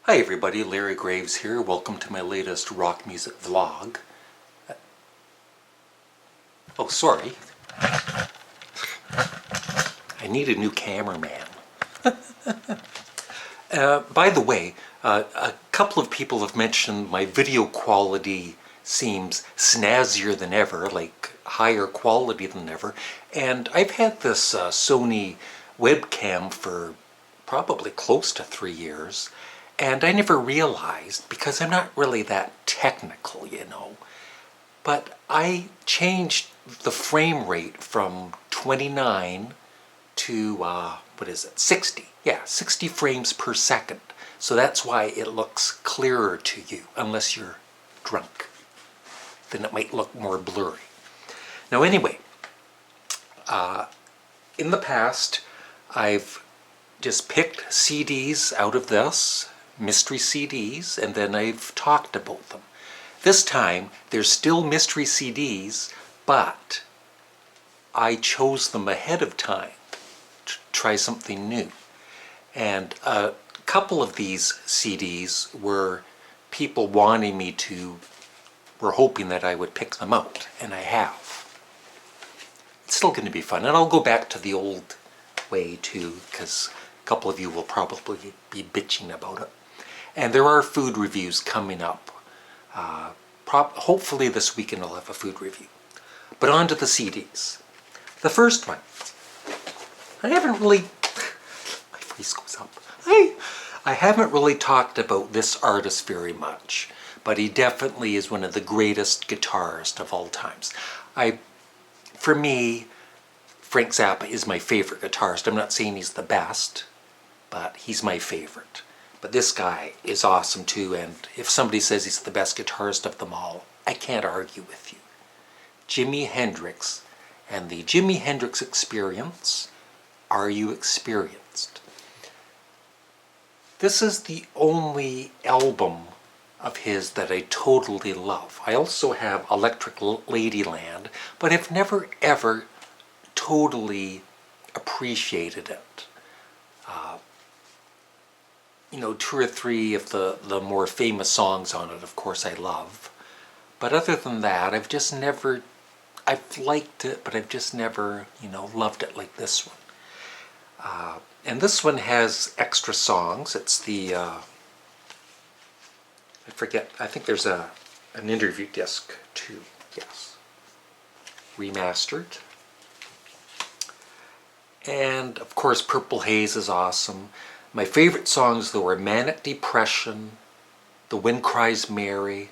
Hi everybody, Larry Graves here. Welcome to my latest rock music vlog. Oh, sorry. I need a new cameraman. By the way, a couple of people have mentioned my video quality seems snazzier than ever, like higher quality than ever. And I've had this Sony webcam for probably close to 3 years. And I never realized, because I'm not really that technical, but I changed the frame rate from 29 to, 60. Yeah, 60 frames per second. So that's why it looks clearer to you, unless you're drunk. Then it might look more blurry. Now anyway, in the past, I've just picked CDs out of this, mystery CDs, and then I've talked about them. This time, there's still mystery CDs, but I chose them ahead of time to try something new. And a couple of these CDs were people wanting me to, were hoping that I would pick them out, and I have. It's still going to be fun, and I'll go back to the old way too, because a couple of you will probably be bitching about it. And there are food reviews coming up. Hopefully this weekend I'll have a food review. But on to the CDs. The first one. I haven't really... My face goes up. I haven't really talked about this artist very much, but he definitely is one of the greatest guitarists of all times. For me, Frank Zappa is my favorite guitarist. I'm not saying he's the best, but he's my favorite. But this guy is awesome too, and if somebody says he's the best guitarist of them all, I can't argue with you. Jimi Hendrix and the Jimi Hendrix Experience. Are you experienced? This is the only album of his that I totally love. I also have Electric Ladyland, but I've never ever totally appreciated it. 2 or 3 of the more famous songs on it, of course, I love. But other than that, I've liked it, but I've just never, loved it like this one. And this one has extra songs. It's the, I think there's an interview disc too, yes. Remastered. And of course, Purple Haze is awesome. My favorite songs though are Manic Depression, The Wind Cries Mary,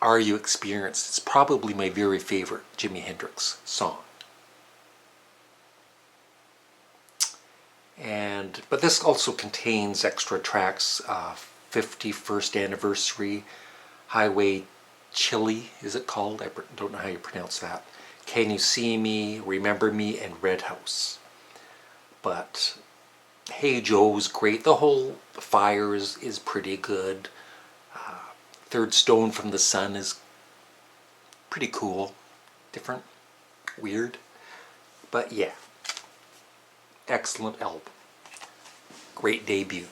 Are You Experienced? It's probably my very favorite Jimi Hendrix song. But this also contains extra tracks, 51st Anniversary, Highway Chili, is it called? I don't know how you pronounce that. Can You See Me, Remember Me, and Red House. But Hey Joe's great. The whole Fire is pretty good. Third Stone from the Sun is pretty cool. Different. Weird. But yeah. Excellent album. Great debut.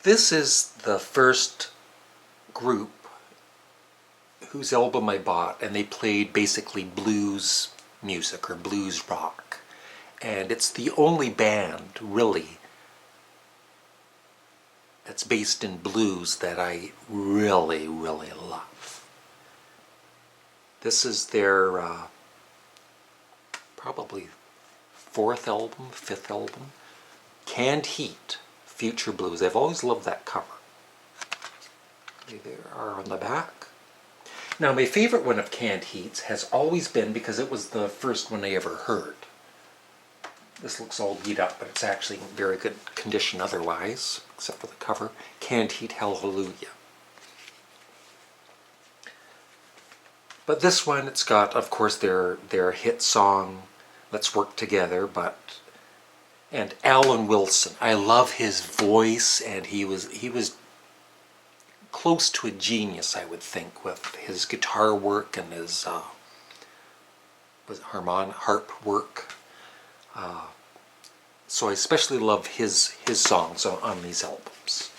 This is the first group whose album I bought, and they played basically blues music or blues rock. And it's the only band, really, that's based in blues that I really, really love. This is their probably 4th album, 5th album. Canned Heat, Future Blues. I've always loved that cover. They are on the back. Now, my favorite one of Canned Heats has always been, because it was the first one I ever heard. This looks all beat up, but it's actually in very good condition otherwise, except for the cover. Canned Heat, Hallelujah. But this one, it's got, of course, their hit song, Let's Work Together, and Alan Wilson. I love his voice, and he was close to a genius, I would think, with his guitar work and his harp work. So I especially love his songs on these albums.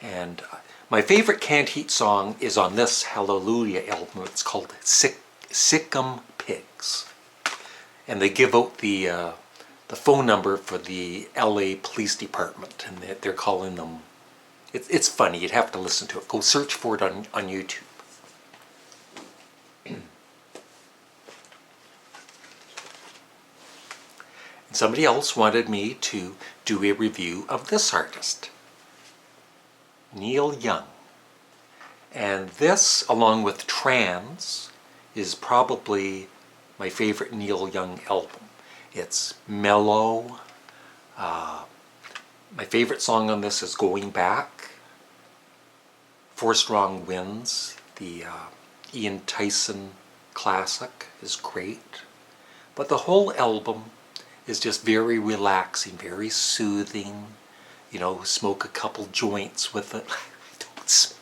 And my favorite Canned Heat song is on this Hallelujah album. It's called Sick'em Pigs. And they give out the phone number for the LA Police Department, and they're calling them. It's funny. You'd have to listen to it. Go search for it on YouTube. Somebody else wanted me to do a review of this artist, Neil Young. And this, along with Trans, is probably my favorite Neil Young album. It's mellow. My favorite song on this is Going Back. Four Strong Winds, the Ian Tyson classic, is great. But the whole album is just very relaxing, very soothing. You know, smoke a couple joints with it. Don't smoke.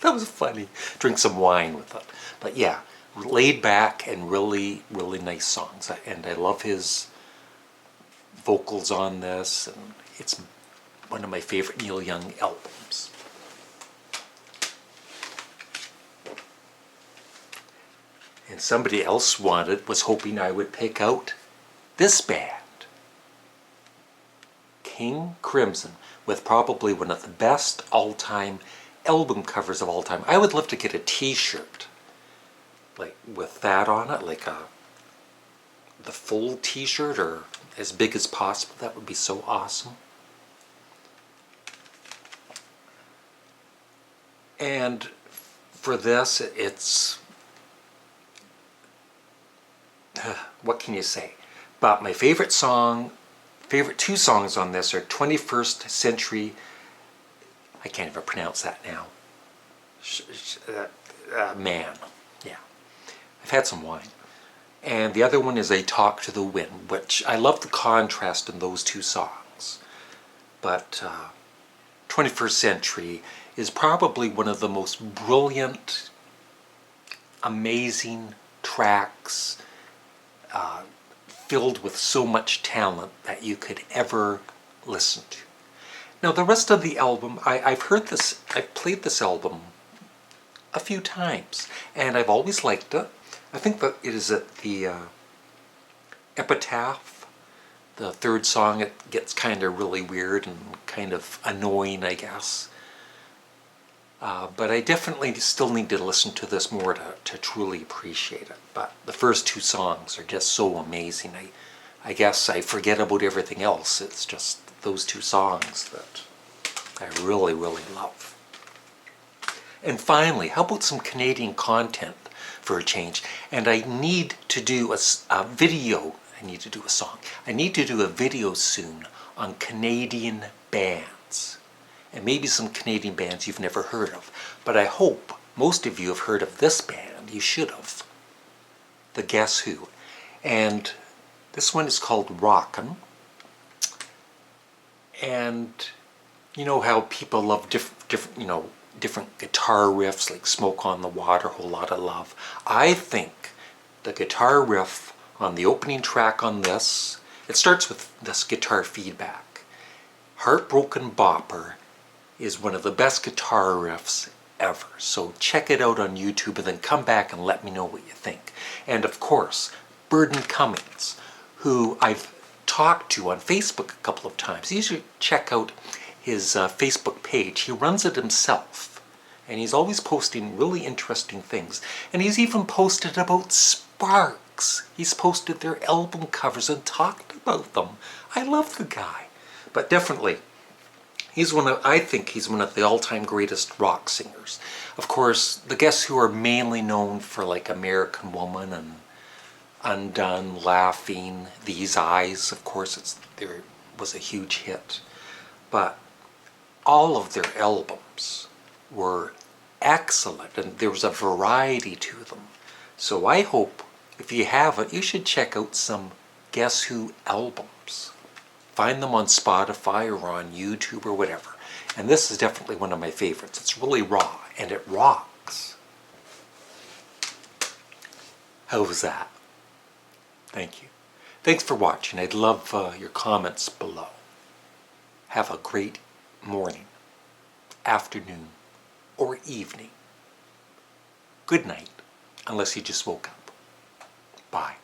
That was funny. Drink some wine with it. But yeah, laid back and really, really nice songs. And I love his vocals on this. And it's one of my favorite Neil Young albums. And somebody else was hoping I would pick out this band, King Crimson, with probably one of the best all-time album covers of all time. I would love to get a t-shirt like with that on it, like the full t-shirt or as big as possible. That would be so awesome. And for this, it's what can you say? But my favorite two songs on this are 21st Century, I can't even pronounce that now, Man. Yeah, I've had some wine. And the other one is A Talk to the Wind, which I love the contrast in those two songs. But 21st Century is probably one of the most brilliant, amazing tracks, filled with so much talent that you could ever listen to. Now the rest of the album, I've played this album a few times, and I've always liked it. I think that it is at the Epitaph, the third song. It gets kind of really weird and kind of annoying, I guess. But I definitely still need to listen to this more to truly appreciate it. But the first two songs are just so amazing. I guess I forget about everything else. It's just those two songs that I really, really love. And finally, how about some Canadian content for a change? And I need to do a video. I need to do a song. I need to do a video soon on Canadian bands. And maybe some Canadian bands you've never heard of. But I hope most of you have heard of this band. You should have. The Guess Who. And this one is called Rockin'. And you know how people love different guitar riffs, like Smoke on the Water, Whole Lotta Love. I think the guitar riff on the opening track on this, it starts with this guitar feedback. Heartbroken Bopper is one of the best guitar riffs ever. So check it out on YouTube and then come back and let me know what you think. And of course, Burden Cummings, who I've talked to on Facebook a couple of times. You should check out his Facebook page. He runs it himself. And he's always posting really interesting things. And he's even posted about Sparks. He's posted their album covers and talked about them. I love the guy. But definitely, I think he's one of the all-time greatest rock singers. Of course, the Guess Who are mainly known for like American Woman and Undone, Laughing, These Eyes. Of course, there was a huge hit. But all of their albums were excellent, and there was a variety to them. So I hope, if you haven't, you should check out some Guess Who albums. Find them on Spotify or on YouTube or whatever. And this is definitely one of my favorites. It's really raw, and it rocks. How was that? Thank you. Thanks for watching. I'd love your comments below. Have a great morning, afternoon, or evening. Good night, unless you just woke up. Bye.